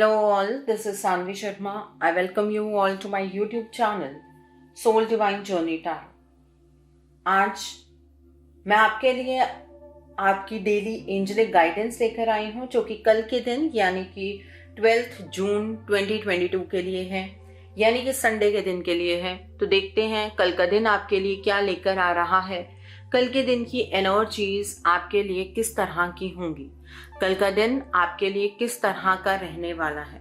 Hello all, this is Sanvi Sharma. I welcome you all to my YouTube channel Soul Divine Journey Tarot. आज मैं आपके लिए आपकी daily angelic guidance लेकर आई हूँ जो कि कल के दिन यानी कि 12 जून 2022 के लिए है, यानी कि संडे के दिन के लिए है। तो देखते हैं कल का दिन आपके लिए क्या लेकर आ रहा है, कल के दिन की एनर्जीज आपके लिए किस तरह की होंगी, कल का दिन आपके लिए किस तरह का रहने वाला है।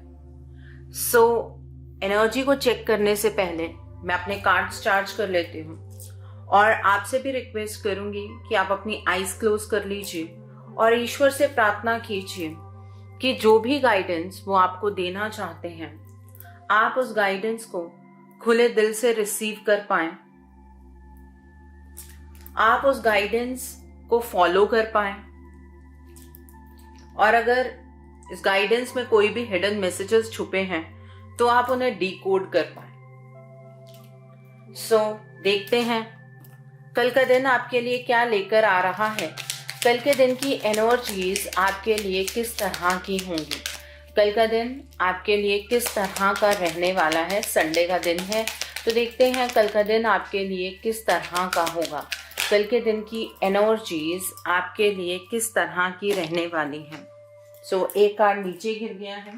एनर्जी को चेक करने से पहले मैं अपने कार्ड्स चार्ज कर लेती हूँ और आपसे भी रिक्वेस्ट करूंगी कि आप अपनी आईज क्लोज कर लीजिए और ईश्वर से प्रार्थना कीजिए कि जो भी गाइडेंस वो आपको देना चाहते हैं आप उस गाइडेंस को खुले दिल से रिसीव कर पाएं, आप उस गाइडेंस को फॉलो कर पाएं और अगर इस गाइडेंस में कोई भी हिडन मैसेजेस छुपे हैं तो आप उन्हें डिकोड कर पाएं। देखते हैं कल का दिन आपके लिए क्या लेकर आ रहा है, कल के दिन की एनर्जीज आपके लिए किस तरह की होंगी, कल का दिन आपके लिए किस तरह का रहने वाला है। संडे का दिन है तो देखते हैं कल का दिन आपके लिए किस तरह का होगा, कल के दिन की एनर्जीज आपके लिए किस तरह की रहने वाली हैं। एक कार्ड नीचे गिर गया है।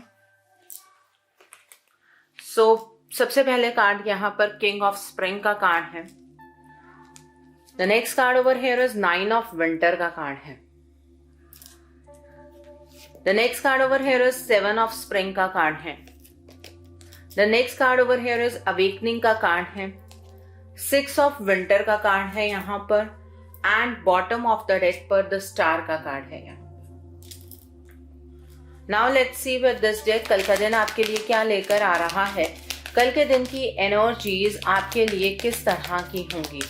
सबसे पहले कार्ड यहाँ पर किंग ऑफ स्प्रिंग का कार्ड है। The next card over here is 9 of winter का कार्ड है। The next card over here is 7 of spring का कार्ड है। The next card over here is awakening का कार्ड है। 6 ऑफ विंटर का card है यहाँ पर and bottom of the deck पर द स्टार का कार्ड है यहाँ। Now let's see with this deck कल का दिन आपके लिए क्या लेकर आ रहा है, कल के दिन की एनर्जीज आपके लिए किस तरह की होंगी,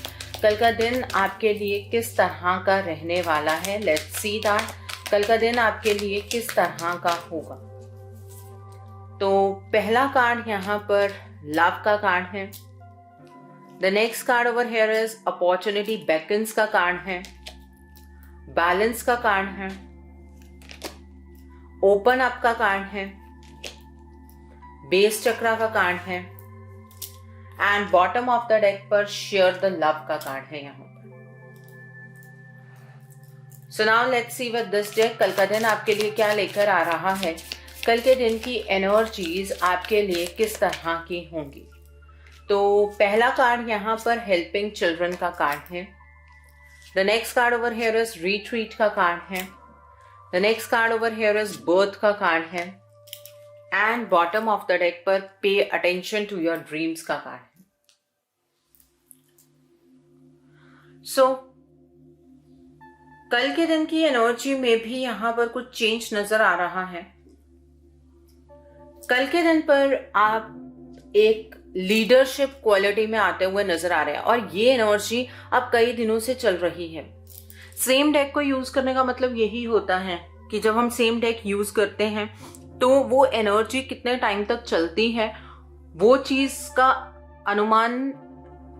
कल का दिन आपके लिए किस तरह का रहने वाला है। लेट्स सी दैट कल का दिन आपके लिए किस तरह का होगा। तो पहला कार्ड यहाँ पर लव का कार्ड है। The next card over here is opportunity beckons का कार्ड है। बैलेंस का कार्ड है। ओपन अप का कार्ड है। बेस चक्रा का कार्ड है and bottom of the deck पर शेयर द लव का कार्ड है यहाँ पर। So now let's see with this deck कल का दिन आपके लिए क्या लेकर आ रहा है, कल के दिन की एनर्जीज आपके लिए किस तरह की होंगी। तो पहला कार्ड यहाँ पर हेल्पिंग चिल्ड्रन का कार्ड है। The next card over here is retreat का कार्ड है। The next card over here is birth का कार्ड है and bottom of the deck पर pay attention to your dreams का कार्ड है। कल के दिन की एनर्जी में भी यहां पर कुछ चेंज नजर आ रहा है। कल के दिन पर आप एक लीडरशिप क्वालिटी में आते हुए नजर आ रहे हैं और ये एनर्जी अब कई दिनों से चल रही है। सेम डेक को यूज करने का मतलब यही होता है कि जब हम सेम डेक यूज करते हैं तो वो एनर्जी कितने टाइम तक चलती है वो चीज का अनुमान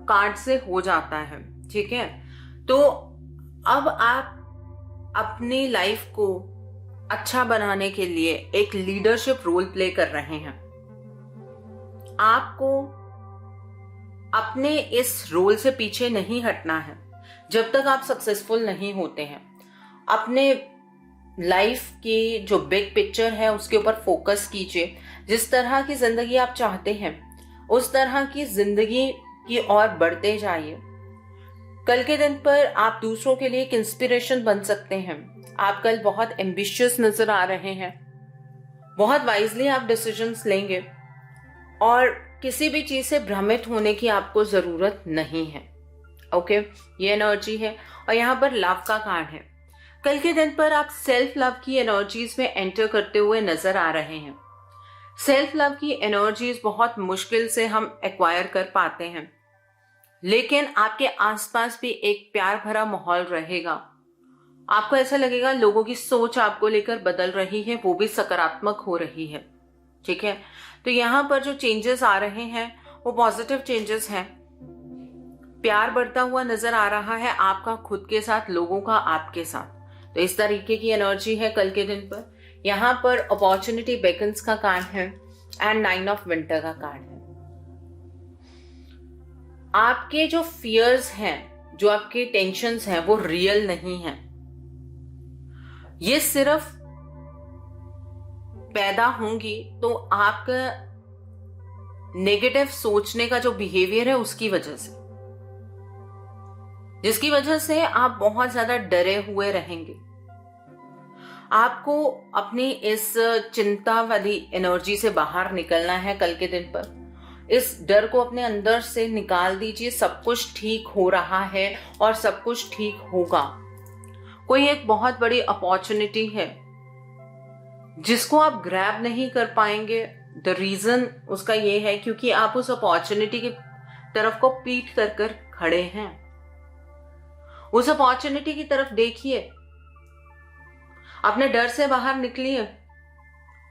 कार्ड से हो जाता है, ठीक है। तो अब आप अपनी लाइफ को अच्छा बनाने के लिए एक लीडरशिप रोल प्ले कर रहे हैं। आपको अपने इस रोल से पीछे नहीं हटना है जब तक आप सक्सेसफुल नहीं होते हैं। अपने लाइफ की जो बिग पिक्चर है उसके ऊपर फोकस कीजिए। जिस तरह की जिंदगी आप चाहते हैं उस तरह की जिंदगी की ओर बढ़ते जाइए। कल के दिन पर आप दूसरों के लिए एक इंस्पिरेशन बन सकते हैं। आप कल बहुत एम्बिशियस नजर आ रहे हैं, बहुत वाइजली आप डिसीजंस लेंगे और किसी भी चीज से भ्रमित होने की आपको जरूरत नहीं है। ओके, ये एनर्जी है और यहाँ पर लव का कार्ड है। कल के दिन पर आप सेल्फ लव की एनर्जीज में एंटर करते हुए नजर आ रहे हैं। सेल्फ लव की एनर्जीज बहुत मुश्किल से हम एक्वायर कर पाते हैं, लेकिन आपके आसपास भी एक प्यार भरा माहौल रहेगा। आपको ऐसा लगेगा लोगों की सोच आपको लेकर बदल रही है, वो भी सकारात्मक हो रही है, ठीक है। तो यहाँ पर जो चेंजेस आ रहे हैं वो पॉजिटिव चेंजेस हैं। प्यार बढ़ता हुआ नजर आ रहा है आपका खुद के साथ, लोगों का आपके साथ। तो इस तरीके की एनर्जी है कल के दिन पर। यहाँ पर अपॉर्चुनिटी बेकन्स का कार्ड है एंड 9 ऑफ विंटर का कार्ड है। आपके जो फियर्स हैं, जो आपके टेंशन्स हैं, वो रियल नहीं हैं। ये सिर्फ पैदा होंगी तो आपका नेगेटिव सोचने का जो बिहेवियर है उसकी वजह से, जिसकी वजह से आप बहुत ज्यादा डरे हुए रहेंगे। आपको अपनी इस चिंता वाली एनर्जी से बाहर निकलना है कल के दिन पर। इस डर को अपने अंदर से निकाल दीजिए। सब कुछ ठीक हो रहा है और सब कुछ ठीक होगा। कोई एक बहुत बड़ी अपॉर्चुनिटी है जिसको आप ग्रैब नहीं कर पाएंगे। द रीजन उसका ये है क्योंकि आप उस अपॉर्चुनिटी की तरफ को पीठ कर कर खड़े हैं। उस अपॉर्चुनिटी की तरफ देखिए, अपने डर से बाहर निकलिए।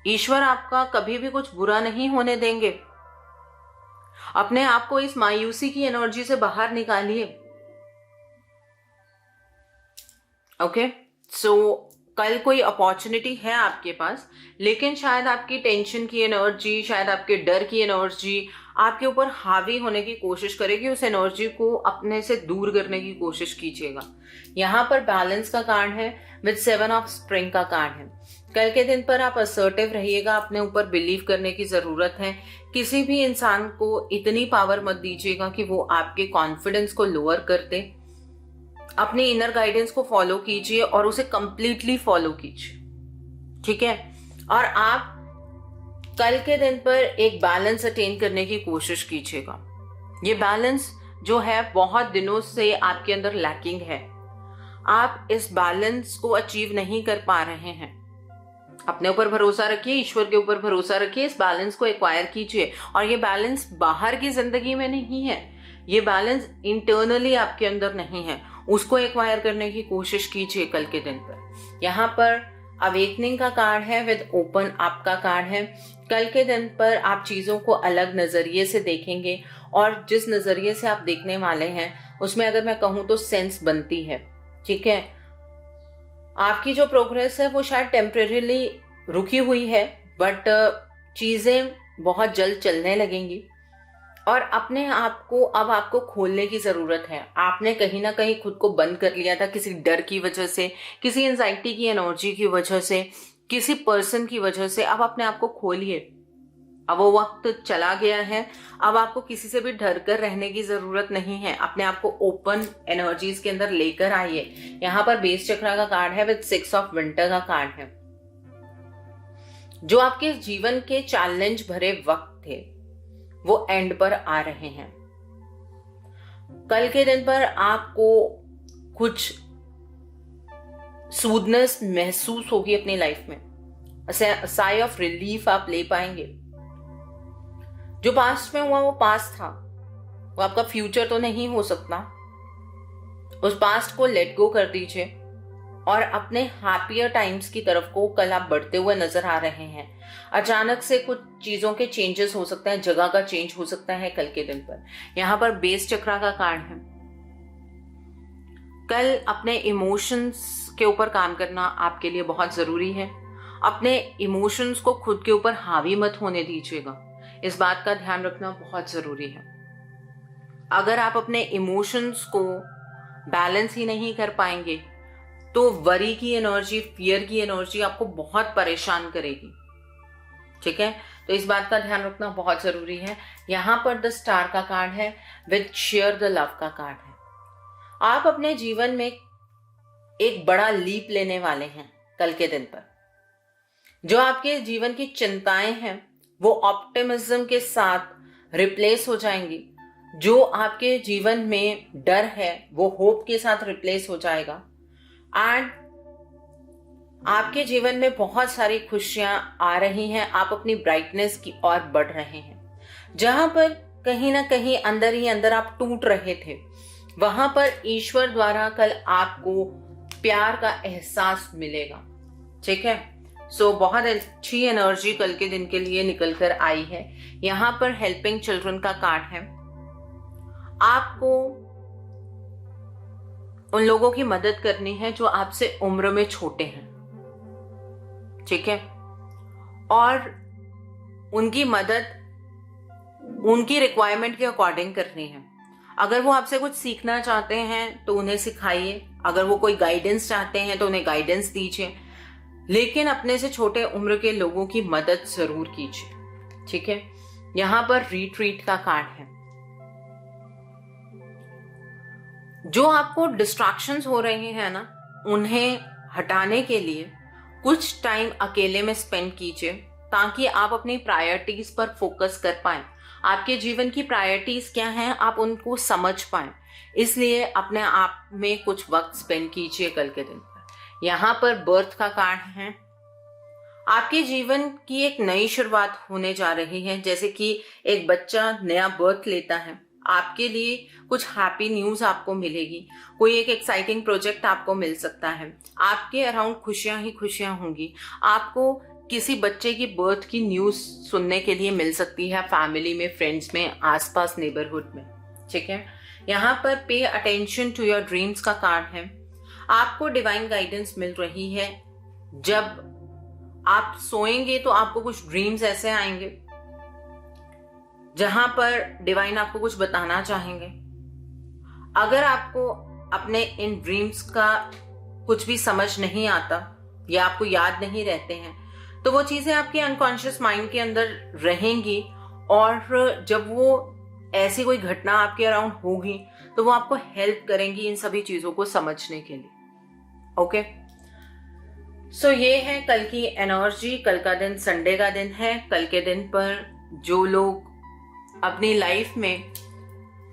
ईश्वर आपका कभी भी कुछ बुरा नहीं होने देंगे। अपने आप को इस मायूसी की एनर्जी से बाहर निकालिए। ओके, सो कल कोई अपॉर्चुनिटी है आपके पास, लेकिन शायद आपकी टेंशन की एनर्जी, शायद आपके डर की एनर्जी आपके ऊपर हावी होने की कोशिश करेगी। उस एनर्जी को अपने से दूर करने की कोशिश कीजिएगा। यहाँ पर बैलेंस का कार्ड है विद 7 ऑफ स्प्रिंग का कार्ड है। कल के दिन पर आप असर्टिव रहिएगा। अपने ऊपर बिलीव करने की जरूरत है। किसी भी इंसान को इतनी पावर मत दीजिएगा कि वो आपके कॉन्फिडेंस को लोअर कर दे। अपनी इनर गाइडेंस को फॉलो कीजिए और उसे कंप्लीटली फॉलो कीजिए, ठीक है। और आप कल के दिन पर एक बैलेंस अटेन करने की कोशिश कीजिएगा। ये बैलेंस जो है बहुत दिनों से आपके अंदर लैकिंग है। आप इस बैलेंस को अचीव नहीं कर पा रहे हैं। अपने ऊपर भरोसा रखिए, ईश्वर के ऊपर भरोसा रखिए। इस बैलेंस को एक्वायर कीजिए। और ये बैलेंस बाहर की जिंदगी में नहीं है, ये बैलेंस इंटरनली आपके अंदर नहीं है। उसको एक्वायर करने की कोशिश कीजिए कल के दिन पर। यहाँ पर अवेकनिंग का कार्ड है विद ओपन अप का कार्ड है। कल के दिन पर आप चीजों को अलग नजरिए से देखेंगे और जिस नजरिए से आप देखने वाले हैं उसमें अगर मैं कहूँ तो सेंस बनती है, ठीक है। आपकी जो प्रोग्रेस है वो शायद टेम्परेरीली रुकी हुई है, बट चीजें बहुत जल्द चलने लगेंगी और अपने आप को अब आपको खोलने की जरूरत है। आपने कहीं ना कहीं खुद को बंद कर लिया था किसी डर की वजह से, किसी एंजाइटी की एनर्जी की वजह से, किसी पर्सन की वजह से। अब अपने आप को खोलिए। अब वो वक्त चला गया है। अब आपको किसी से भी डर कर रहने की जरूरत नहीं है। अपने आप को ओपन एनर्जीज के अंदर लेकर आइए। यहाँ पर बेस चक्र का कार्ड है विद 6 ऑफ विंटर का कार्ड है। जो आपके जीवन के चैलेंज भरे वक्त थे वो एंड पर आ रहे हैं। कल के दिन पर आपको कुछ सूदनेस महसूस होगी अपनी लाइफ में। साई ऑफ रिलीफ आप ले पाएंगे। जो पास्ट में हुआ वो पास्ट था, वो आपका फ्यूचर तो नहीं हो सकता। उस पास्ट को लेट गो कर दीजिए और अपने हैप्पियर टाइम्स की तरफ को कल आप बढ़ते हुए नजर आ रहे हैं। अचानक से कुछ चीजों के चेंजेस हो सकते हैं, जगह का चेंज हो सकता है कल के दिन पर। यहाँ पर बेस चक्रा का कार्ड है। कल अपने इमोशंस के ऊपर काम करना आपके लिए बहुत जरूरी है। अपने इमोशंस को खुद के ऊपर हावी मत होने दीजिएगा। इस बात का ध्यान रखना बहुत जरूरी है। अगर आप अपने इमोशंस को बैलेंस ही नहीं कर पाएंगे तो वरी की एनर्जी, फियर की एनर्जी आपको बहुत परेशान करेगी, ठीक है। तो इस बात का ध्यान रखना बहुत जरूरी है। यहां पर द स्टार का कार्ड है विद शेयर द लव का कार्ड है। आप अपने जीवन में एक बड़ा लीप लेने वाले हैं कल के दिन पर। जो आपके जीवन की चिंताएं हैं वो ऑप्टिमिज्म के साथ रिप्लेस हो जाएंगी। जो आपके जीवन में डर है वो होप के साथ रिप्लेस हो जाएगा। एंड आपके जीवन में बहुत सारी खुशियां आ रही हैं। आप अपनी ब्राइटनेस की ओर बढ़ रहे हैं। जहां पर कहीं ना कहीं अंदर ही अंदर आप टूट रहे थे, वहां पर ईश्वर द्वारा कल आपको प्यार का एहसास मिलेगा, ठीक है। सो बहुत अच्छी एनर्जी कल के दिन के लिए निकल कर आई है। यहाँ पर हेल्पिंग चिल्ड्रन का कार्ड है। आपको उन लोगों की मदद करनी है जो आपसे उम्र में छोटे हैं। ठीक है, और उनकी मदद उनकी रिक्वायरमेंट के अकॉर्डिंग करनी है। अगर वो आपसे कुछ सीखना चाहते हैं तो उन्हें सिखाइए, अगर वो कोई गाइडेंस चाहते हैं तो उन्हें गाइडेंस दीजिए, लेकिन अपने से छोटे उम्र के लोगों की मदद जरूर कीजिए। ठीक है, यहां पर रिट्रीट का कार्ड है। जो आपको डिस्ट्रैक्शंस हो रहे हैं ना, उन्हें हटाने के लिए कुछ टाइम अकेले में स्पेंड कीजिए, ताकि आप अपनी प्रायोरिटीज पर फोकस कर पाएं। आपके जीवन की प्रायोरिटीज क्या हैं, आप उनको समझ पाएं। इसलिए अपने आप में कुछ वक्त स्पेंड कीजिए कल के दिन पर। यहाँ पर बर्थ का कार्ड है। आपके जीवन की एक नई शुरुआत होने जा रही है, जैसे कि एक बच्चा नया बर्थ लेता है। आपके लिए कुछ हैप्पी न्यूज आपको मिलेगी, कोई एक एक्साइटिंग प्रोजेक्ट आपको मिल सकता है। आपके अराउंड खुशियां ही खुशियां होंगी। आपको किसी बच्चे की बर्थ की न्यूज सुनने के लिए मिल सकती है, फैमिली में, फ्रेंड्स में, आसपास नेबरहुड में। ठीक है, यहाँ पर pay attention to your dreams का कार्ड है। आपको डिवाइन गाइडेंस मिल रही है। जब आप सोएंगे तो आपको कुछ ड्रीम्स ऐसे आएंगे जहां पर डिवाइन आपको कुछ बताना चाहेंगे। अगर आपको अपने इन ड्रीम्स का कुछ भी समझ नहीं आता या आपको याद नहीं रहते हैं, तो वो चीजें आपके अनकॉन्शियस माइंड के अंदर रहेंगी, और जब वो ऐसी कोई घटना आपके अराउंड होगी तो वो आपको हेल्प करेंगी इन सभी चीजों को समझने के लिए। ओके, सो ये है कल की एनर्जी। कल का दिन संडे का दिन है। कल के दिन पर जो लोग अपनी लाइफ में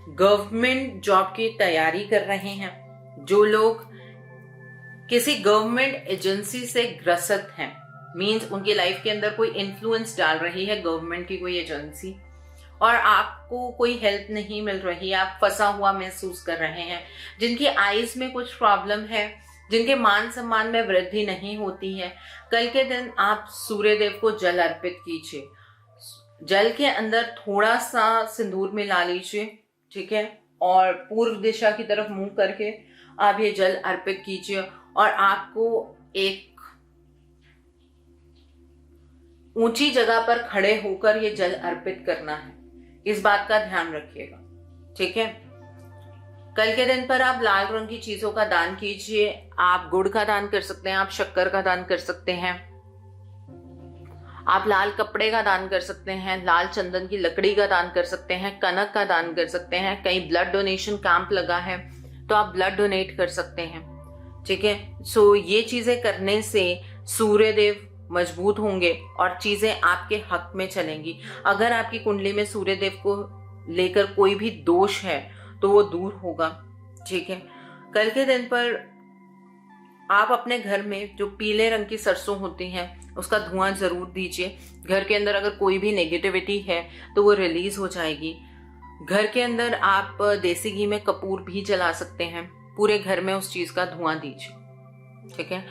गवर्नमेंट जॉब की तैयारी कर रहे हैं, जो लोग किसी गवर्नमेंट एजेंसी से ग्रसित हैं, मीन्स उनकी लाइफ के अंदर कोई इन्फ्लुएंस डाल रही है गवर्नमेंट की कोई एजेंसी, और आपको कोई हेल्प नहीं मिल रही, आप फंसा हुआ महसूस कर रहे हैं, जिनकी आईज में कुछ प्रॉब्लम है, जिनके मान सम्मान में वृद्धि नहीं होती है, कल के दिन आप सूर्य देव को जल अर्पित कीजिए। जल के अंदर थोड़ा सा सिंदूर मिला लीजिए, ठीक है, और पूर्व दिशा की तरफ मुंह करके आप ये जल अर्पित कीजिए, और आपको एक ऊंची जगह पर खड़े होकर ये जल अर्पित करना है। इस बात का ध्यान रखिएगा। ठीक है, कल के दिन पर आप लाल रंग की चीजों का दान कीजिए। आप गुड़ का दान कर सकते हैं, आप शक्कर का दान कर सकते हैं, आप लाल कपड़े का दान कर सकते हैं, लाल चंदन की लकड़ी का दान कर सकते हैं, कनक का दान कर सकते हैं। कहीं ब्लड डोनेशन कैंप लगा है तो आप ब्लड डोनेट कर सकते हैं। ठीक है, सो ये चीजें करने से सूर्य देव मजबूत होंगे और चीजें आपके हक में चलेंगी। अगर आपकी कुंडली में सूर्य देव को लेकर कोई भी दोष है तो वो दूर होगा। ठीक है, कल के दिन पर आप अपने घर में जो पीले रंग की सरसों होती हैं उसका धुआं जरूर दीजिए। घर के अंदर अगर कोई भी नेगेटिविटी है तो वो रिलीज हो जाएगी। घर के अंदर आप देसी घी में कपूर भी जला सकते हैं। पूरे घर में उस चीज का धुआं दीजिए। ठीक है,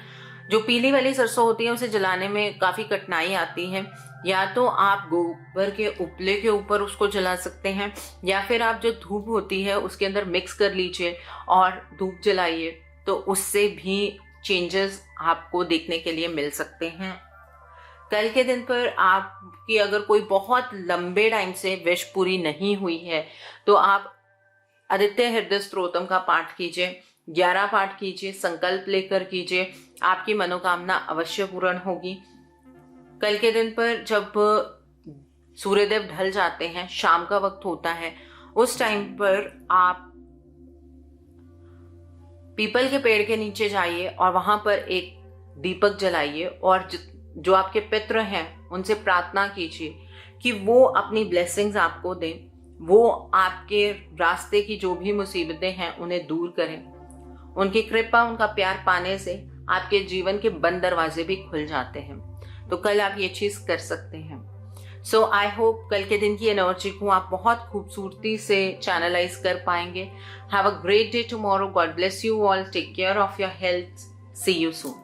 जो पीली वाली सरसों होती है उसे जलाने में काफी कठिनाई आती है। या तो आप गोबर के उपले के ऊपर उसको जला सकते हैं, या फिर आप जो धूप होती है उसके अंदर मिक्स कर लीजिए और धूप जलाइए, तो उससे भी चेंजेस आपको देखने के लिए मिल सकते हैं। कल के दिन पर आपकी अगर कोई बहुत लंबे टाइम से विश पूरी नहीं हुई है तो आप आदित्य हृदय स्तोत्रम का पाठ कीजिए, 11 पाठ कीजिए, संकल्प लेकर कीजिए, आपकी मनोकामना अवश्य पूर्ण होगी। कल के दिन पर जब सूर्यदेव ढल जाते हैं, शाम का वक्त होता है, उस टाइम पर आप पीपल के पेड़ के नीचे जाइए और वहां पर एक दीपक जलाइए और जो आपके पितृ हैं उनसे प्रार्थना कीजिए कि वो अपनी ब्लेसिंग्स आपको दें, वो आपके रास्ते की जो भी मुसीबतें हैं उन्हें दूर करें। उनकी कृपा, उनका प्यार पाने से आपके जीवन के बंद दरवाजे भी खुल जाते हैं। तो कल आप ये चीज कर सकते हैं। सो आई होप कल के दिन की एनर्जी को आप बहुत खूबसूरती से चैनलाइज कर पाएंगे। Have a great day tomorrow. God bless you all. Take care of your health. See you soon.